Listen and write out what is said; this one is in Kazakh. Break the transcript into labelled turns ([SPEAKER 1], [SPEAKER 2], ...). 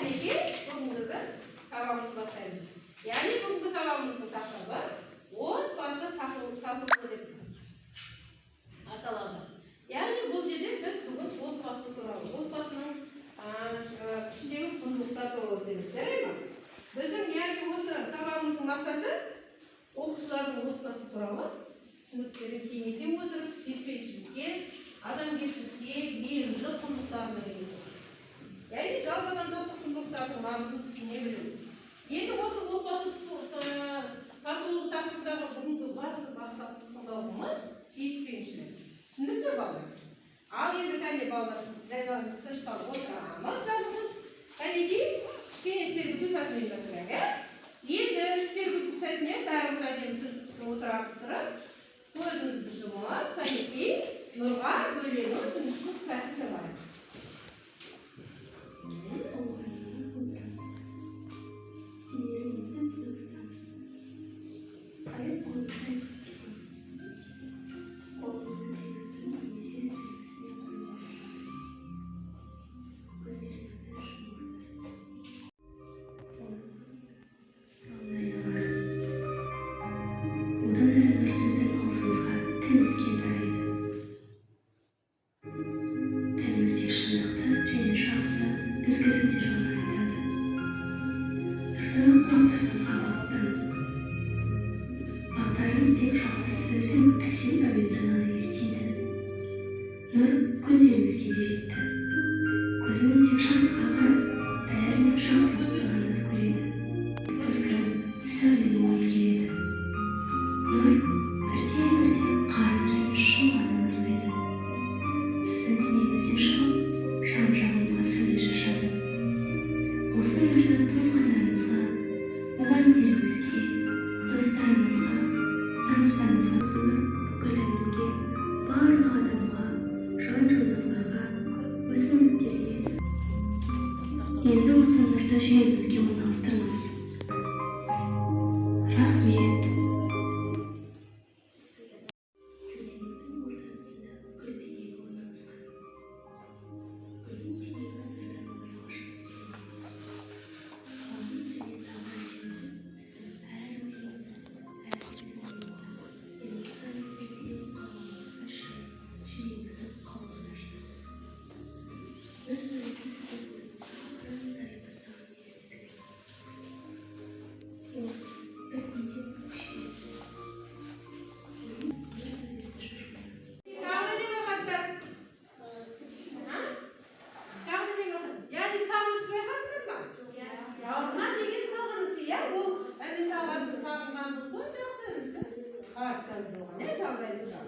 [SPEAKER 1] Кәнеки бүгінгі сабағымызды бастаймыз. Яғни бүгінгі сабағымыздың тақырыбы отбасы татулығы деп аталады. Яғни бұл жерде біз бүгін отбасы туралы, отбасының ішіндегі құндылықтар туралы өтеміз. Жарай ма? Біздің яғни осы сабағымыздың мақсаты оқушылардың отбасы туралы түсініктерін кеңейте отырып, сүйіспеншілікке, адамгершілікке, мейірімділік құндылықтарын үйрету. Яғни жалпы адамзаттық құндылықтардың маңызын түсіне білу. Енді осы отбасы татулығы тақырыбындағы бүгінгі басты мақсатымыз сүйіспеншілік. Түсіндіңдер балалар? Ал енді қане балалар жайланып тынышталып отырамыз бәріміз. Кәнеки кішкене сергіту сәтін ұйымдастырайық. Енді сергіту сәтіне бәріміз әдемі тыныштықта отырып көзімізді жұмып, кәнеки нұрға бөлену тыныштық сәтін жалайық.
[SPEAKER 2] тек жақсы сөзбен әсем әуенді ғана естиді. Нұр көздеріңізге де жетті. Көзіңіз тек жақсыға қарап, бәріне жақсылықты ғана көреді. Ізгі сәулелі ой келеді. Нұр бірте-бірте қарын және шын ғана бастайды. Сіздің денеңізден шығып, жан-жағыңызға сәуле шашады. Осы нұрды туысқандарыңызға, мұғалімдеріңізге, достарыңызға, таныстарыңызға ұсынып, бүкіл әлемге, барлық адамға, жан-жануарларға, өсімдіктерге. Енді осы нұрды жүрегіңізге орналастырыңыз. Рахмет. Кеудеңіздің ортасында гүл түйнегі орналасқан. Гүлдің түйнегі нұрдан бояуға шығып қалың және таза әсемді сіздің әр ойыңызды, әр сезіміңізді, эмоцияңызбен тең қалауыңызды шайып, жүрегіңіздің қауызын ашты. Нұр сәулесі сіздің бойыңызға ақырын тарай бастағанын елестетіңіз. Ол біртіндеп күшейеді. Нұр сәулесі шашылады.
[SPEAKER 1] Yani sağlıklı yaptınız mı? Yavruna деген сағынышы, иә, ол әне сағасы сағынғандық сол жақтыңызды. Қарчаңыз болған, жағдайыңызда.